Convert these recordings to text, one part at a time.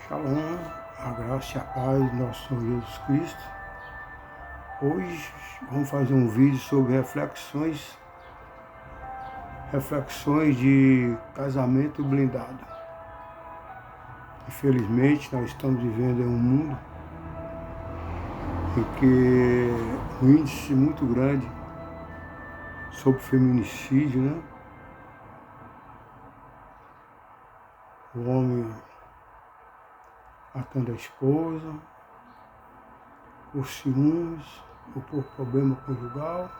Shalom, a graça e a paz do nosso Senhor Jesus Cristo. Hoje vamos fazer um vídeo sobre reflexões de casamento blindado. Infelizmente, nós estamos vivendo em um mundo em que um índice muito grande sobre feminicídio, né? O homem matando a esposa, por ciúmes, ou por problema conjugal,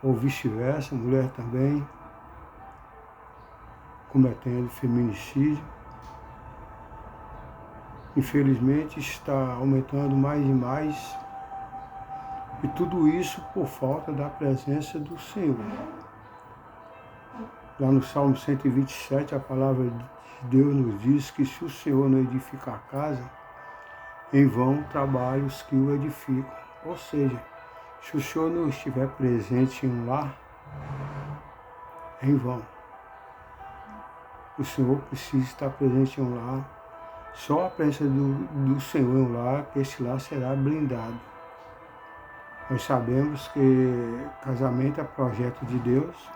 ou vice-versa, mulher também cometendo feminicídio. Infelizmente está aumentando mais e mais, e tudo isso por falta da presença do Senhor. Lá no Salmo 127, a palavra de Deus nos diz que se o Senhor não edificar a casa, em vão trabalham os que o edificam. Ou seja, se o Senhor não estiver presente em um lar, em vão. O Senhor precisa estar presente em um lar. Só a presença do Senhor em um lar, que esse lar será blindado. Nós sabemos que casamento é projeto de Deus,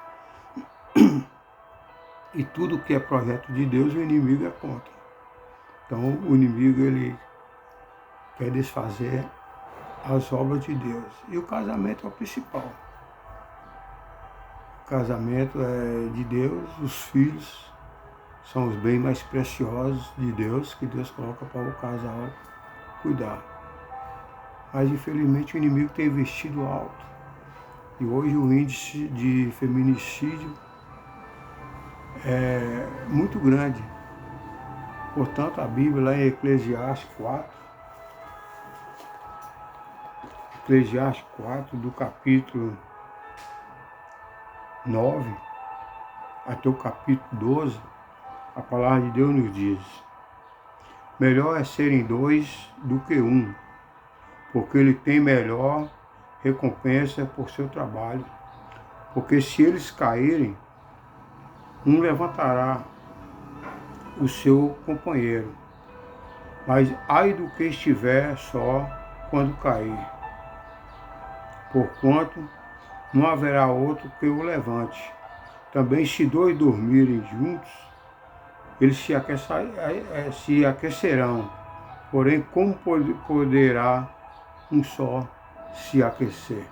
e tudo que é projeto de Deus, o inimigo é contra. Então, o inimigo, ele quer desfazer as obras de Deus. E o casamento é o principal. O casamento é de Deus, os filhos são os bens mais preciosos de Deus, que Deus coloca para o casal cuidar. Mas, infelizmente, o inimigo tem investido alto. E hoje o índice de feminicídio é muito grande. Portanto, a Bíblia, lá em Eclesiastes 4, do capítulo 9 até o capítulo 12, a palavra de Deus nos diz: melhor é serem dois do que um, porque ele tem melhor recompensa por seu trabalho. Porque se eles caírem, um levantará o seu companheiro, mas ai do que estiver só quando cair, porquanto não haverá outro que o levante. Também se dois dormirem juntos, eles se aquecerão, porém como poderá um só se aquecer?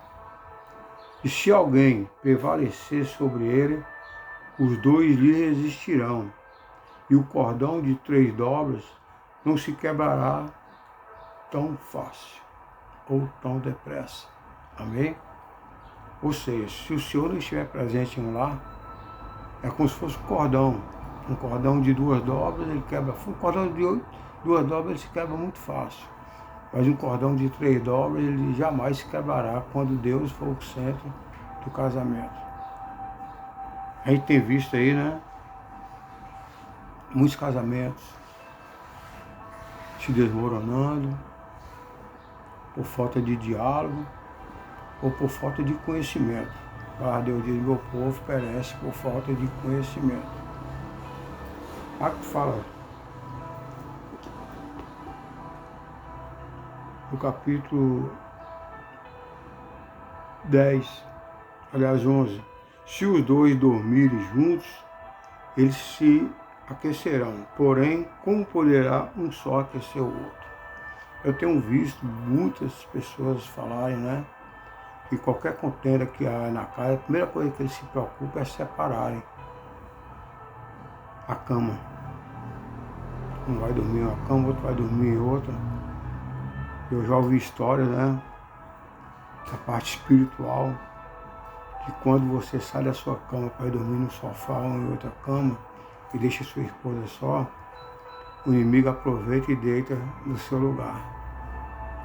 E se alguém prevalecer sobre ele, os dois lhe resistirão, e o cordão de 3 dobras não se quebrará tão fácil ou tão depressa. Amém? Ou seja, se o Senhor não estiver presente em um lar, é como se fosse um cordão de 2 dobras, ele quebra. Um cordão de 2 dobras ele se quebra muito fácil, mas um cordão de 3 dobras ele jamais se quebrará quando Deus for o centro do casamento. A gente tem visto aí, né, muitos casamentos se desmoronando por falta de diálogo ou por falta de conhecimento. Ah, Deus diz: meu povo perece por falta de conhecimento. Aqui fala, no capítulo 10, aliás 11, se os dois dormirem juntos, eles se aquecerão, porém, como poderá um só aquecer o outro? Eu tenho visto muitas pessoas falarem, né, que qualquer contenda que há na casa, a primeira coisa que eles se preocupam é separarem a cama. Um vai dormir em uma cama, outro vai dormir em outra. Eu já ouvi histórias, né, da parte espiritual, que quando você sai da sua cama para ir dormir no sofá ou em outra cama e deixa sua esposa só, o inimigo aproveita e deita no seu lugar.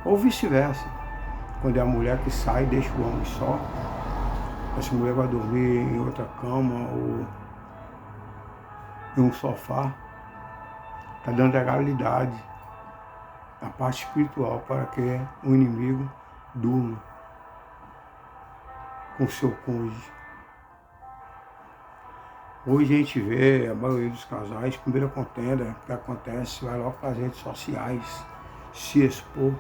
Ou vice-versa, quando é a mulher que sai e deixa o homem só, essa mulher vai dormir em outra cama ou em um sofá, está dando legalidade à parte espiritual para que o inimigo durma com seu cônjuge. Hoje a gente vê a maioria dos casais, primeira contenda que acontece, vai logo para as redes sociais se expor,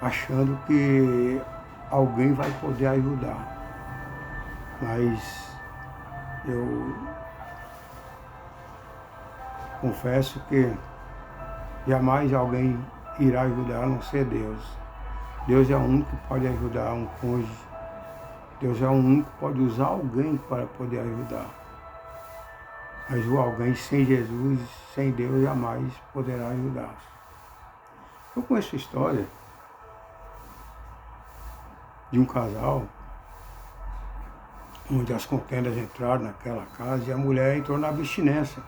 achando que alguém vai poder ajudar. Mas eu confesso que jamais alguém irá ajudar a não ser Deus. Deus é o único que pode ajudar um cônjuge. Deus é o único que pode usar alguém para poder ajudar. Mas o alguém sem Jesus, sem Deus, jamais poderá ajudar. Eu conheço a história de um casal onde as contendas entraram naquela casa e a mulher entrou na abstinência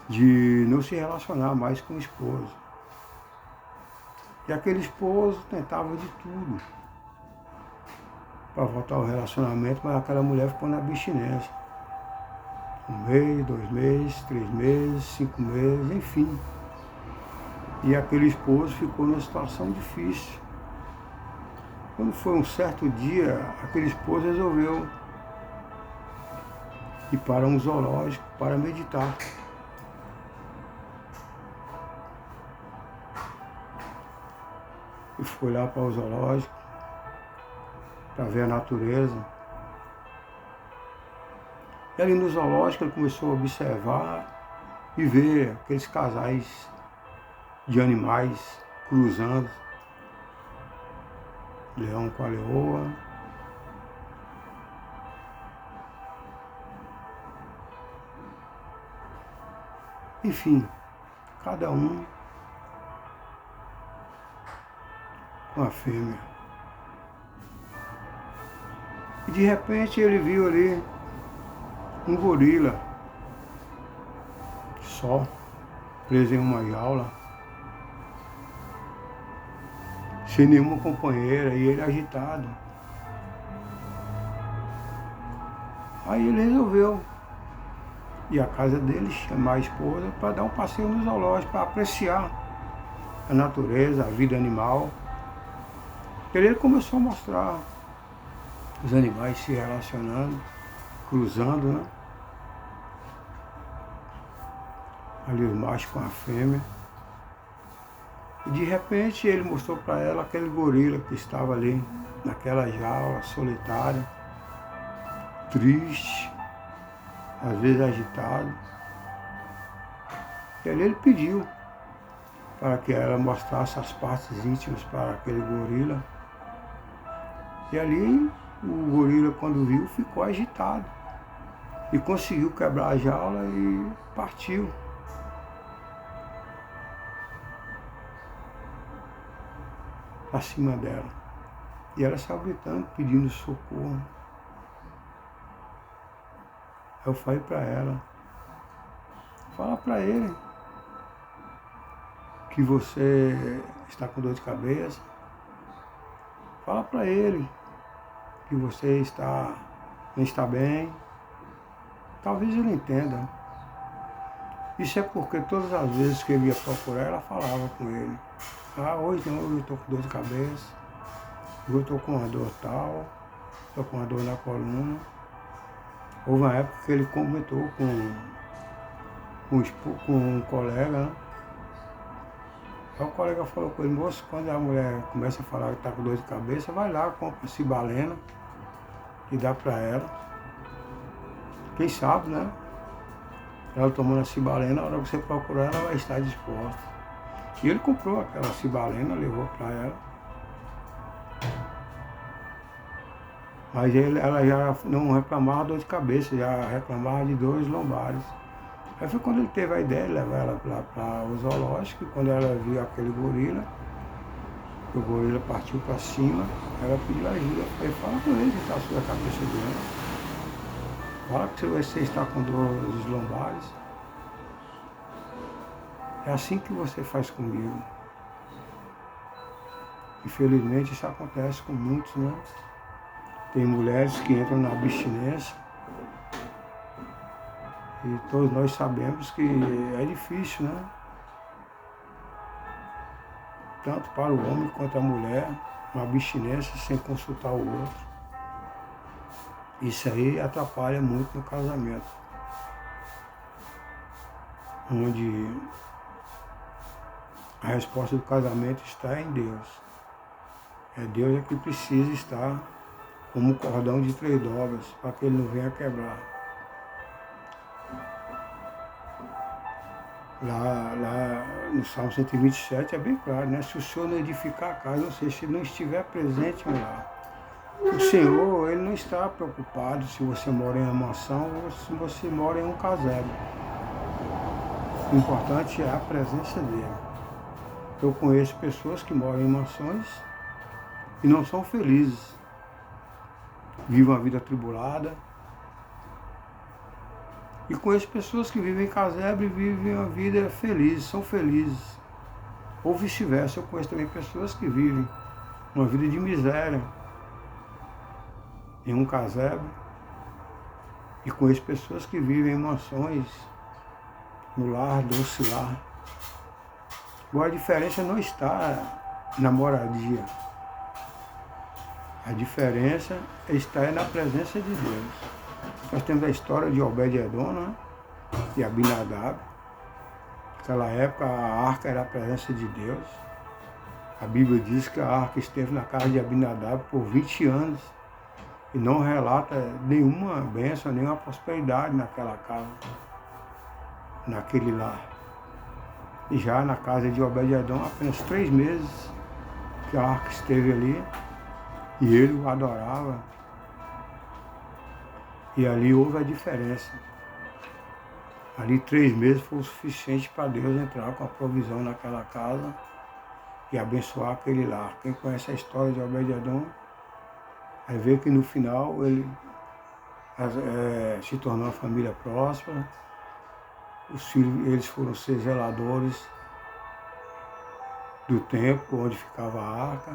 de não se relacionar mais com o esposo. E aquele esposo tentava de tudo para voltar ao relacionamento, mas aquela mulher ficou na abstinência. 1 mês, 2 meses, 3 meses, 5 meses, enfim. E aquele esposo ficou numa situação difícil. Quando foi um certo dia, aquele esposo resolveu ir para um zoológico para meditar. E foi lá para o zoológico para ver a natureza. E ali no zoológico ele começou a observar e ver aqueles casais de animais cruzando. Leão com a leoa. Enfim, cada um com a fêmea. E de repente ele viu ali um gorila só, preso em uma jaula, sem nenhuma companheira, e ele agitado. Aí ele resolveu ir à casa dele, chamar a esposa para dar um passeio no zoológico, para apreciar a natureza, a vida animal. E ele começou a mostrar os animais se relacionando, cruzando, né? Ali os machos com a fêmea. E de repente ele mostrou para ela aquele gorila que estava ali, naquela jaula, solitário, triste, às vezes agitado. E ali ele pediu para que ela mostrasse as partes íntimas para aquele gorila. E ali o gorila, quando viu, ficou agitado. E conseguiu quebrar a jaula e partiu. Acima dela. E ela saiu gritando, pedindo socorro. Eu falei para ela, fala para ele que você está com dor de cabeça. Fala para ele que você não está bem. Talvez ele entenda. Isso é porque todas as vezes que ele ia procurar, ela falava com ele. Ah, hoje não, eu estou com dor de cabeça, eu estou com uma dor tal, estou com uma dor na coluna. Houve uma época que ele comentou com um colega, né? Aí o colega falou com ele, moço, quando a mulher começa a falar que está com dor de cabeça, vai lá, compra cibalena e dá para ela. Quem sabe, né? Ela tomando a cibalena, na hora que você procurar, ela vai estar disposta. E ele comprou aquela cibalena, levou para ela. Mas ela já não reclamava de dor de cabeça, já reclamava de dores lombares. Aí foi quando ele teve a ideia de levar ela lá para o zoológico, e quando ela viu aquele gorila, o gorila partiu para cima, ela pediu ajuda. Eu falei, fala com ele que está a sua cabeça doendo. Fala que você está com dores lombares. É assim que você faz comigo. Infelizmente isso acontece com muitos, né? Tem mulheres que entram na abstinência e todos nós sabemos que é difícil, né? Tanto para o homem quanto a mulher, uma abstinência sem consultar o outro. Isso aí atrapalha muito no casamento, onde a resposta do casamento está em Deus. É Deus que precisa estar como um cordão de 3 dobras, para que ele não venha quebrar. Lá no Salmo 127 é bem claro, né? Se o Senhor não edificar a casa, ou seja, se não estiver presente lá, o Senhor, ele não está preocupado se você mora em uma mansão ou se você mora em um casebre. O importante é a presença dele. Eu conheço pessoas que moram em mansões e não são felizes. Vivem uma vida atribulada. E conheço pessoas que vivem em casebre e vivem uma vida feliz, são felizes. Ou vice-versa, eu conheço também pessoas que vivem uma vida de miséria em um casebre. E conheço pessoas que vivem em mansões, no lar, doce lar. Agora a diferença não está na moradia. A diferença está na presença de Deus. Nós temos a história de Obed-Edom, né? E Abinadab. Naquela época a arca era a presença de Deus. A Bíblia diz que a arca esteve na casa de Abinadab por 20 anos e não relata nenhuma bênção, nenhuma prosperidade naquela casa, naquele lar. E já na casa de Obed-Edom, apenas 3 meses que a arca esteve ali e ele o adorava. E ali houve a diferença. Ali 3 meses foi o suficiente para Deus entrar com a provisão naquela casa e abençoar aquele lar. Quem conhece a história de Obed-Edom, vai ver que no final ele se tornou uma família próspera. Os filhos, eles foram ser zeladores do templo onde ficava a arca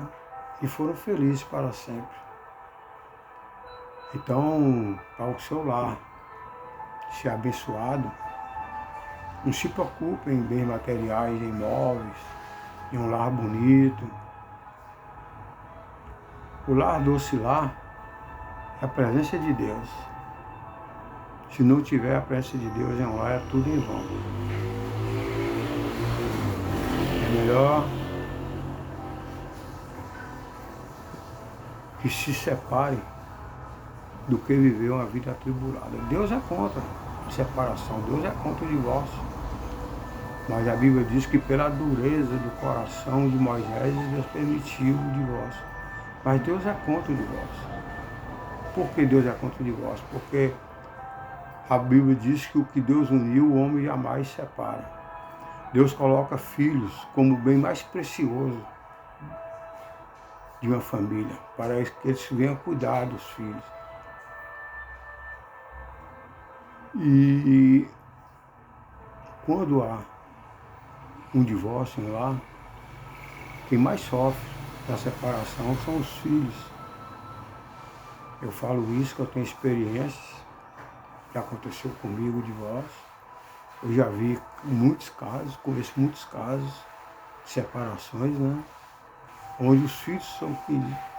e foram felizes para sempre. Então, para o seu lar ser abençoado, não se preocupe em bens materiais, em imóveis, em um lar bonito. O lar doce lar é a presença de Deus. Se não tiver a presença de Deus em um lar, é tudo em vão. É melhor que se separe do que viver uma vida atribulada. Deus é contra a separação, Deus é contra o divórcio. Mas a Bíblia diz que pela dureza do coração de Moisés, Deus permitiu o divórcio. Mas Deus é contra o divórcio. Por que Deus é contra o divórcio? Porque a Bíblia diz que o que Deus uniu, o homem jamais separa. Deus coloca filhos como o bem mais precioso de uma família, para que eles venham cuidar dos filhos. E quando há um divórcio lá, quem mais sofre da separação são os filhos. Eu falo isso que eu tenho experiência, que aconteceu comigo o divórcio. Eu já vi muitos casos, conheço muitos casos de separações, né? Onde os filhos são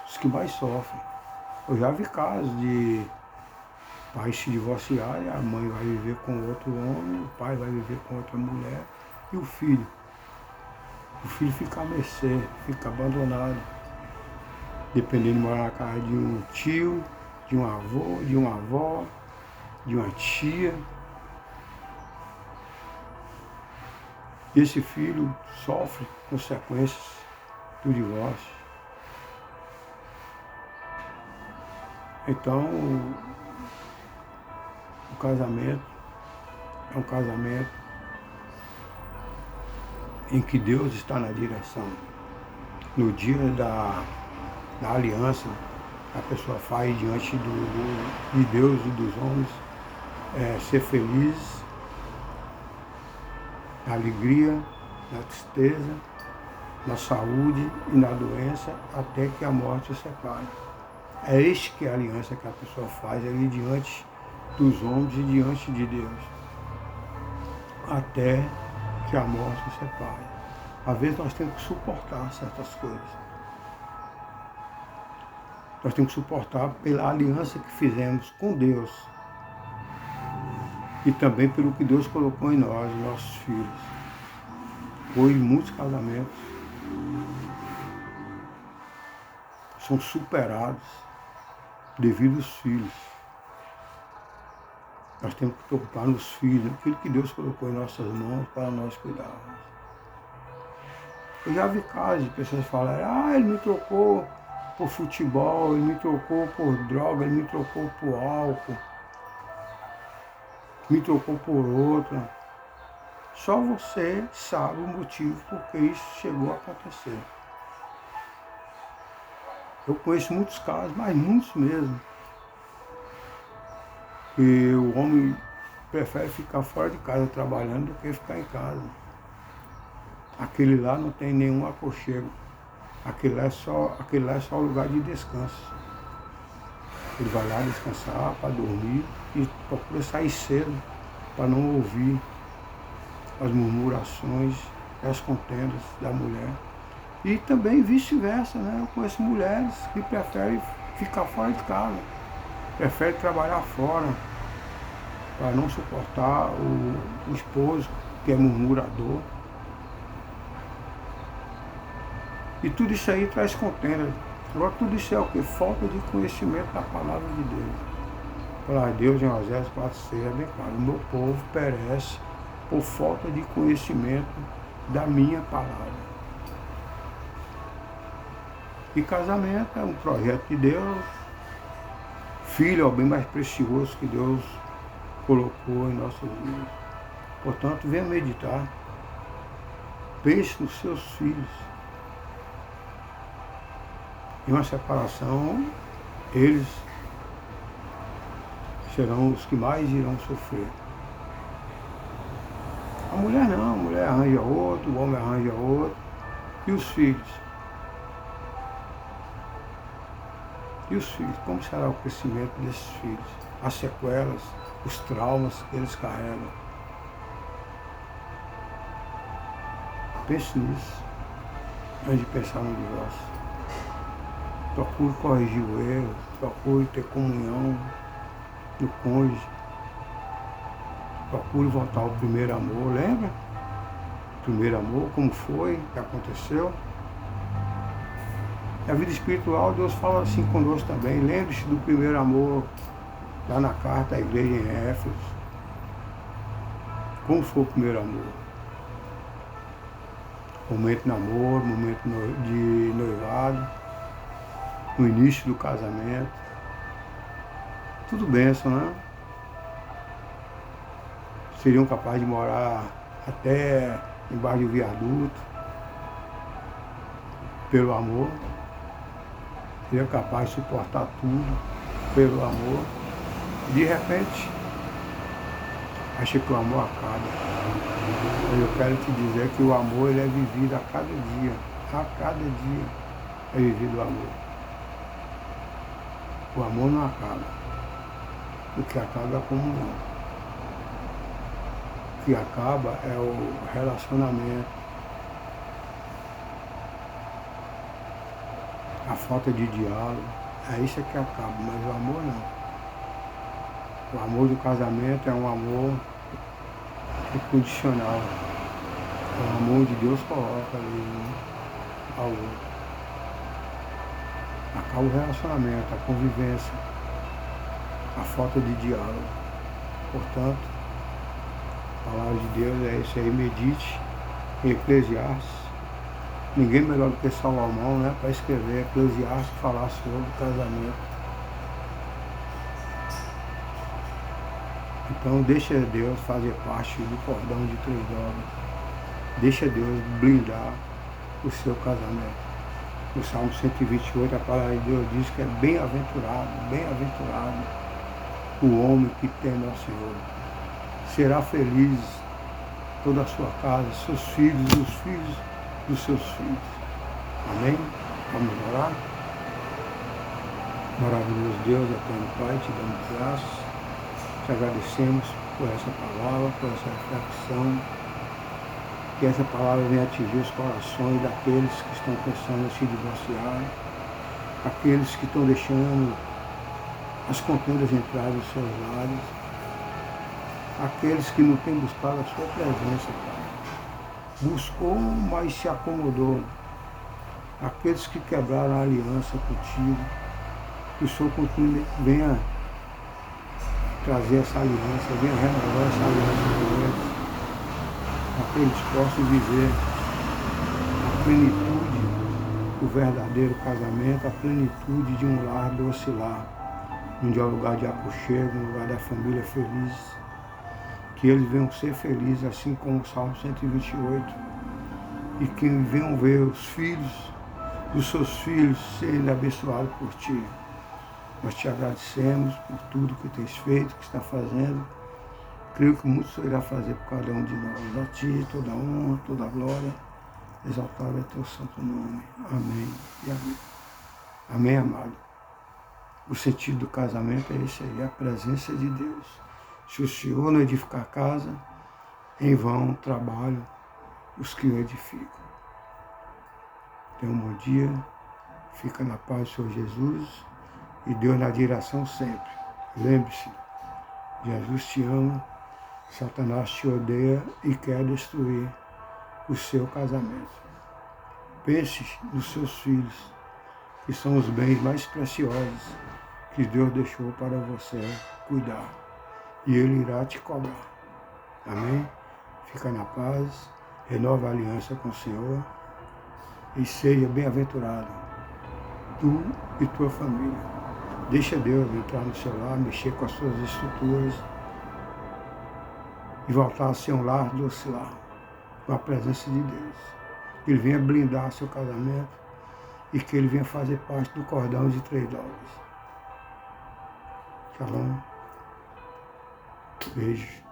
os que mais sofrem. Eu já vi casos de pais se divorciarem, a mãe vai viver com outro homem, o pai vai viver com outra mulher, e o filho fica à mercê, fica abandonado, dependendo de morar na casa de um tio, de um avô, de uma avó, de uma tia. E esse filho sofre consequências do divórcio. Então, o casamento é um casamento em que Deus está na direção. No dia da aliança, a pessoa faz diante de Deus e dos homens, ser feliz, na alegria, na tristeza, na saúde e na doença, até que a morte o separe. É este que é a aliança que a pessoa faz ali diante dos homens e diante de Deus, até que a morte o separe. Às vezes nós temos que suportar certas coisas. Nós temos que suportar pela aliança que fizemos com Deus e também pelo que Deus colocou em nós, nossos filhos. Hoje muitos casamentos são superados devido aos filhos. Nós temos que preocupar nos filhos, aquilo que Deus colocou em nossas mãos para nós cuidarmos. Eu já vi casos de pessoas falarem, ele me trocou por futebol, ele me trocou por droga, ele me trocou por álcool, me trocou por outra. Só você sabe o motivo por que isso chegou a acontecer. Eu conheço muitos casos, mas muitos mesmo, que o homem prefere ficar fora de casa trabalhando do que ficar em casa. Aquele lá não tem nenhum aconchego. Aquele lá é só lugar de descanso. Ele vai lá descansar para dormir e procura sair cedo para não ouvir as murmurações e as contendas da mulher. E também vice-versa, né? Eu conheço mulheres que preferem ficar fora de casa, preferem trabalhar fora para não suportar o esposo que é murmurador. E tudo isso aí traz contenda. Agora tudo isso é o que? Falta de conhecimento da palavra de Deus. A palavra de Deus em Oséias 4:6 é bem claro. O meu povo perece por falta de conhecimento da minha palavra. E casamento é um projeto de Deus. Filho é o bem mais precioso que Deus colocou em nossas vidas. Portanto, venha meditar. Pense nos seus filhos. Em uma separação, eles serão os que mais irão sofrer. A mulher não, a mulher arranja outro, o homem arranja outro. E os filhos? E os filhos? Como será o crescimento desses filhos? As sequelas, os traumas que eles carregam. Pense nisso, antes de pensar no divórcio. Procure corrigir o erro, procure ter comunhão no cônjuge. Procure voltar ao primeiro amor, lembra? Primeiro amor, como foi, o que aconteceu. Na vida espiritual, Deus fala assim conosco também. Lembre-se do primeiro amor, lá na carta à igreja em Éfeso. Como foi o primeiro amor? Momento de namoro, momento de noivado, no início do casamento. Tudo bênção, né? Seriam capazes de morar até embaixo do viaduto, pelo amor. Seriam capazes de suportar tudo, pelo amor. De repente, acha que o amor acaba. Mas eu quero te dizer que o amor ele é vivido a cada dia. A cada dia é vivido o amor. O amor não acaba. O que acaba é a comunhão. O que acaba é o relacionamento. A falta de diálogo. É isso que acaba, mas o amor não. O amor do casamento é um amor incondicional. É o amor de Deus coloca ali ao outro. Acaba o relacionamento, a convivência, a falta de diálogo. Portanto, a palavra de Deus é isso aí, medite em Eclesiastes. Ninguém melhor do que Salomão, né, para escrever Eclesiastes, falar sobre o casamento. Então deixa Deus fazer parte do cordão de 3 dobras. Deixa Deus blindar o seu casamento. No Salmo 128, a palavra de Deus diz que é bem-aventurado o homem que teme ao Senhor. Será feliz toda a sua casa, seus filhos e os filhos dos seus filhos. Amém? Vamos orar? Maravilhoso Deus, eterno Pai, te damos graças, te agradecemos por essa palavra, por essa reflexão. Que essa palavra venha atingir os corações daqueles que estão pensando em se divorciar. aqueles que estão deixando as contendas entrar nos seus lares, aqueles que não têm buscado a sua presença, Pai. Buscou, mas se acomodou. Aqueles que quebraram a aliança contigo, que o Senhor continue, venha trazer essa aliança, venha renovar essa aliança com eles, para que eles possam viver a plenitude do verdadeiro casamento, a plenitude de um lar doce lar, onde é o lugar de aconchego, um lugar da família feliz, que eles venham ser felizes, assim como o Salmo 128, e que venham ver os filhos dos seus filhos serem abençoados por Ti. Nós Te agradecemos por tudo que Tens feito, que está fazendo. Creio que muito o Senhor irá fazer por cada um de nós. A Ti toda a honra, toda a glória, exaltado é Teu santo nome. Amém e amém. Amém, amado. O sentido do casamento é esse aí, a presença de Deus. Se o Senhor não edificar a casa, em vão trabalham os que o edificam. Tenha um bom dia, fica na paz do Senhor Jesus e Deus na direção sempre. Lembre-se, Jesus te ama, Satanás te odeia e quer destruir o seu casamento. Pense nos seus filhos, que são os bens mais preciosos que Deus deixou para você cuidar. E Ele irá te cobrar. Amém? Fica na paz, renova a aliança com o Senhor e seja bem-aventurado, tu e tua família. Deixa Deus entrar no seu lar, mexer com as suas estruturas e voltar a ser um lar doce lar, com a presença de Deus. Que Ele venha blindar seu casamento e que Ele venha fazer parte do cordão de 3 dobras. Shalom. Beijo.